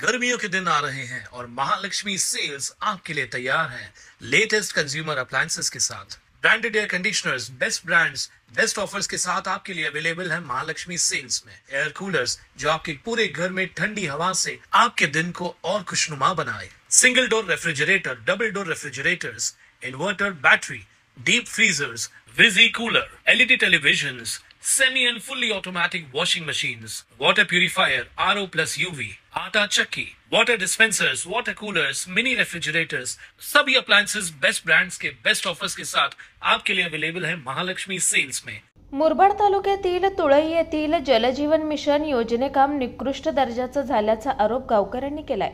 गर्मियों के दिन आ रहे हैं और महालक्ष्मी सेल्स आपके लिए तैयार है लेटेस्ट कंज्यूमर अप्लायंसेस के साथ। Branded air conditioners, best brands, best offers के साथ आपके लिए अवेलेबल है महालक्ष्मी सेल्स में। एयर कूलर्स जो आपके पूरे घर में ठंडी हवा से आपके दिन को और खुशनुमा बनाए। Single door refrigerator, double door refrigerators, inverter battery, deep freezers, विजी cooler, LED televisions, semi and fully automatic washing machines, water purifier, RO plus UV, आटा चक्की, water dispensers, water coolers, mini refrigerators, सभी appliances बेस्ट ब्रांड्स के best offers के साथ आपके लिए available है Mahalakshmi sales में। मुरबाड तालुक्यातील तुळई येथील जलजीवन मिशन योजनेकाम निकृष्ट दर्जाचं झाल्याचा आरोप गावकऱ्यांनी केलाय।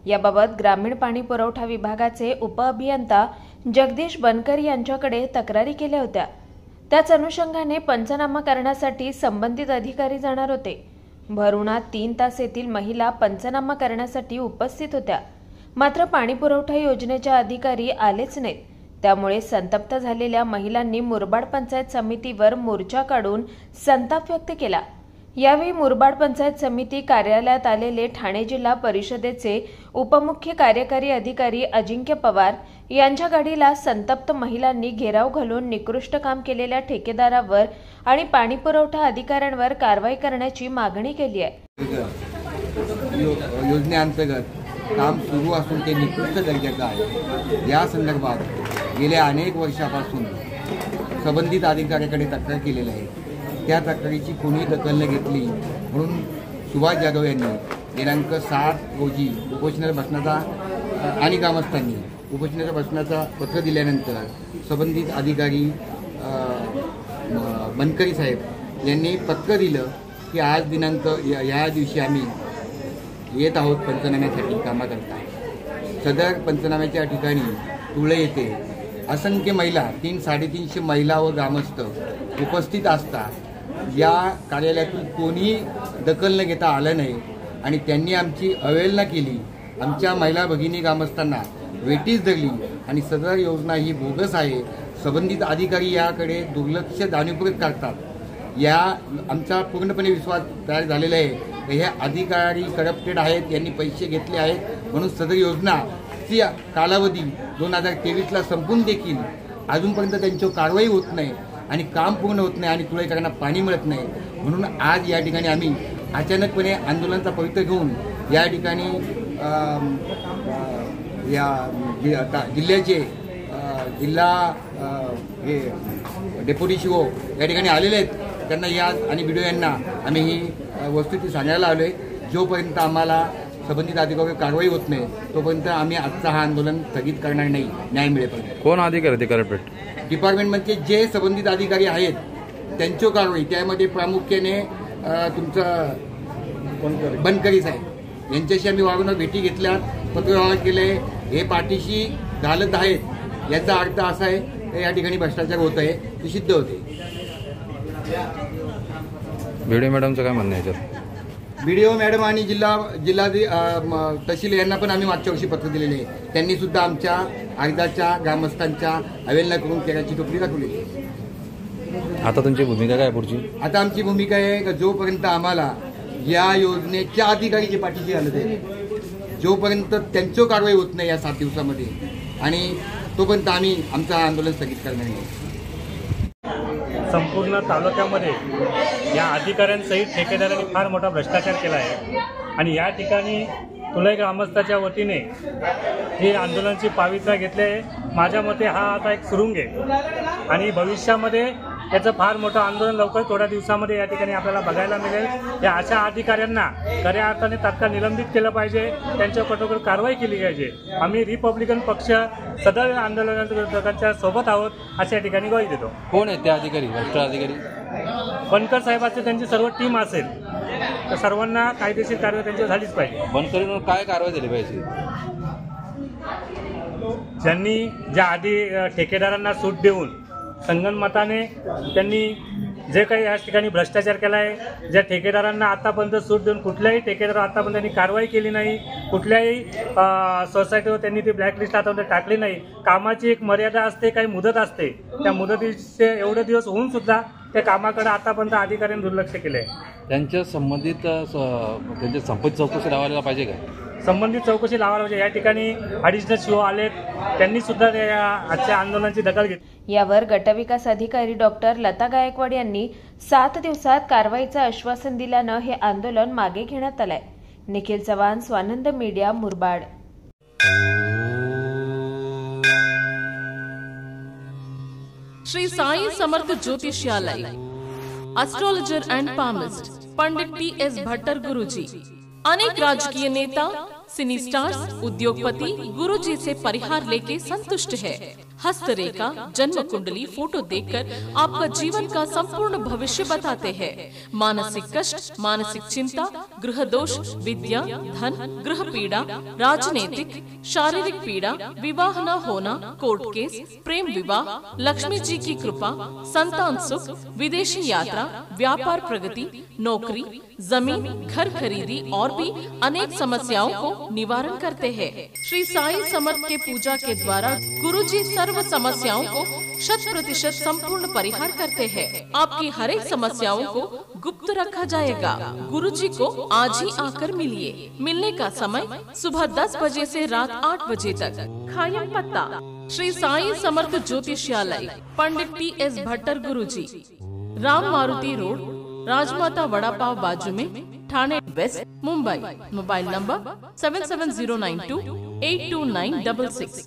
याबाबत ग्रामीण पाणी पुरवठा विभागाचे उपअभियंता जगदीश बनकर यांच्याकडे तक्रारी केल्या होत्या। त्याच अनुषंगाने पंचनामा करण्यासाठी संबंधित अधिकारी जाणार होते। भरुणात 3 तास येथील महिला पंचनामा करण्यासाठी उपस्थित होत्या, मात्र पाणी पुरवठा योजनेच्या अधिकारी आलेच नाहीत। त्यामुळे संतप्त झालेल्या महिलांनी मुरबाड पंचायत समितीवर मोर्चा काढून संताप व्यक्त केला। यावेळी मुरबाड पंचायत समिती कार्यालयात आलेले ठाणे जिल्हा परिषदेचे उपमुख्य कार्यकारी अधिकारी अजिंक्य पवार यांच्या गाडीला संतप्त महिलांनी घेराव घालून निकृष्ट काम केलेल्या ठेकेदारावर आणि पाणी पुरवठा अधिकाऱ्यांवर कारवाई करण्याची मागणी केली आहे। योजनेअंतर्गत काम सुरू असून ते निकृष्ट दर्जाचं आहे। या संदर्भात गेल्या अनेक वर्षापासून संबंधित अधिकाऱ्याकडे तक्रार केलेली आहे। त्या तक्रारीची कोणी दखल न घेतली म्हणून सुभाष जाधव यांनी दिनांक 7 रोजी उपोषणाला बसण्याचा आणि ग्रामस्थांनी उपोषणाला बसण्याचा पत्र दिल्यानंतर संबंधित अधिकारी बनकरी साहेब यांनी पत्र दिलं की आज दिनांक या दिवशी आम्ही येत आहोत पंचनाम्यासाठी कामाकरता। सदर पंचनाम्याच्या ठिकाणी तुळे येथे असंख्य महिला 300-350 महिला व ग्रामस्थ उपस्थित असतात। या कार्यालयातून कोणी दखल न घेता आलं नाही आणि त्यांनी आमची अवहेलना केली। आमच्या महिला भगिनी ग्रामस्थांना वेटीस धरली आणि सदर योजना ही बोगस आहे। संबंधित अधिकारी याकडे दुर्लक्ष जाणीवपूर्वक करतात। या आमचा पूर्णपणे विश्वास तयार झालेला आहे हे अधिकारी करप्टेड आहेत, यांनी पैसे घेतले आहेत म्हणून सदर योजना ती कालावधी 2023ला संपून देखील अजूनपर्यंत त्यांच्यावर कारवाई होत नाही आणि काम पूर्ण होत नाही आणि तुळईकरांना पाणी मिळत नाही। म्हणून आज या ठिकाणी आम्ही अचानकपणे आंदोलनाचा पवित्र घेऊन या ठिकाणी या जिल्ह्याचे जिल्हा हे डेप्युटी शिओ या ठिकाणी आलेले आहेत। त्यांना या आणि व्हिडिओ यांना आम्ही ही वस्तुस्थिती सांगायला आलो आहे। जोपर्यंत आम्हाला संबंधित अधिकाऱ्यावर कारवाई होत नाही तोपर्यंत आम्ही आजचा हा आंदोलन स्थगित करणार नाही, न्याय मिळेपर्यंत। कोण अधिकारी ते करप्टेड डिपार्टमेंटमध्ये जे संबंधित अधिकारी आहेत त्यांच्यावर कारवाई, त्यामध्ये प्रामुख्याने तुमचं बनकरी साहेब यांच्याशी आम्ही वारंवार भेटी घेतल्या, पत्रव्यवहार केले। हे पाठीशी घालत आहेत याचा अर्थ असा आहे की या ठिकाणी भ्रष्टाचार होत आहे, ते सिद्ध होते। व्हिडिओ मॅडमचं काय म्हणणं आहे याच्यात? व्हिडिओ मॅडम आणि जिल्हा तहसील यांना पण आम्ही मागच्या वर्षी पत्र दिलेले आहे। त्यांनी सुद्धा आमच्या अर्जाच्या ग्रामस्थांच्या अवहेलना करून केल्याची टोपली दाखवलेली आहे। आता तुमची भूमिका काय पुढची? आता आमची भूमिका आहे की जोपर्यंत आम्हाला या योजनेच्या अधिकारीची पाठीशी घालत आहे, जोपर्यंत त्यांच्यावर कारवाई होत नाही या 7 दिवसामध्ये आणि तोपर्यंत आम्ही आमचं आंदोलन स्थगित करणार नाही। संपूर्ण तालुक्यामध्ये या अधिकाऱ्यांसहित ठेकेदारांनी फार मोठा भ्रष्टाचार केला आहे आणि या ठिकाणी तुळई ग्रामस्थाच्या वतीने ही आंदोलनाची पावित्र्य घेतली आहे। माझ्या मते हा आता एक सुरुंग आहे आणि भविष्यामध्ये याचं फार मोठं आंदोलन लवकर थोड्या दिवसामध्ये या ठिकाणी आपल्याला बघायला मिळेल। या अशा अधिकाऱ्यांना खऱ्या अर्थाने तात्काळ निलंबित केलं पाहिजे, त्यांच्यावर कठोर कारवाई केली पाहिजे। आम्ही रिपब्लिकन पक्ष सदर आंदोलनाच्या सोबत आहोत अशा ठिकाणी ग्वाही देतो। कोण आहेत ते अधिकारी, भ्रष्ट अधिकारी? बनकर साहेबांची त्यांची सर्व टीम असेल तर सर्वांना कायदेशीर कारवाई त्यांच्यावर झालीच पाहिजे। बनकरीवर काय कारवाई झाली पाहिजे? ज्यांनी ज्या आधी ठेकेदारांना सूट देऊन संगनमताने त्यांनी जे काही या ठिकाणी भ्रष्टाचार केला आहे, ज्या ठेकेदारांना आतापर्यंत सूट देऊन कुठल्याही ठेकेदार आतापर्यंत त्यांनी कारवाई केली नाही, कुठल्याही सोसायटीवर त्यांनी ती ब्लॅकलिस्ट आतापर्यंत टाकली नाही। कामाची एक मर्यादा असते, काही मुदत असते, त्या मुदतीचे एवढे दिवस होऊन सुद्धा त्या कामाकडे आतापर्यंत अधिकाऱ्यांनी दुर्लक्ष केले आहे. त्यांच्या संबंधित त्यांच्या संपत्ती चौकशी लावायला पाहिजे का? संबंधित चौकशी लावायला पाहिजे. या ठिकाणी ॲडिशनल सीओ आलेत, त्यांनी सुद्धा या आजच्या आंदोलनाची दखल घेतली. यावर गटविकास अधिकारी डॉक्टर लता गायकवाड यांनी 7 दिवसात कारवाईचं आश्वासन दिल्यानं हे आंदोलन मागे घेण्यात आलंय. निखिल चव्हाण, स्वानंद मीडिया, मुरबाड. श्री साई समर्थ ज्योतिषालय, astrologer and palmist Pandit P.S. Bhattar Guruji. अनेक राजकीय नेता, सिनी स्टार्स, उद्योगपति गुरुजी से परिहार लेके संतुष्ट है. हस्तरेखा, जन्म कुंडली, फोटो देखकर आपका जीवन का संपूर्ण भविष्य बताते हैं. मानसिक कष्ट, मानसिक चिंता, गृह दोष, विद्या, धन, गृह पीड़ा, राजनीतिक, शारीरिक पीड़ा, विवाह न होना, कोर्ट केस, प्रेम विवाह, लक्ष्मी जी की कृपा, संतान सुख, विदेशी यात्रा, व्यापार प्रगति, नौकरी, जमीन, घर खरीदी और भी अनेक समस्याओं को निवारण करते हैं. श्री साई समर्थ के पूजा के द्वारा गुरुजी सर्व समस्याओं को 100% संपूर्ण परिहार करते हैं. आपकी हर एक समस्याओं को गुप्त रखा जाएगा. गुरुजी को आज ही आकर मिलिए. मिलने का समय सुबह 10 बजे से रात 8 बजे तक. कायम पत्ता श्री साई समर्थ ज्योतिषालय, पंडित P.S. भट्टर गुरुजी, राम मारुति रोड, राजमाता वड़ा पाव बाजू में, Thane west, Mumbai. Mobile number 7709282966.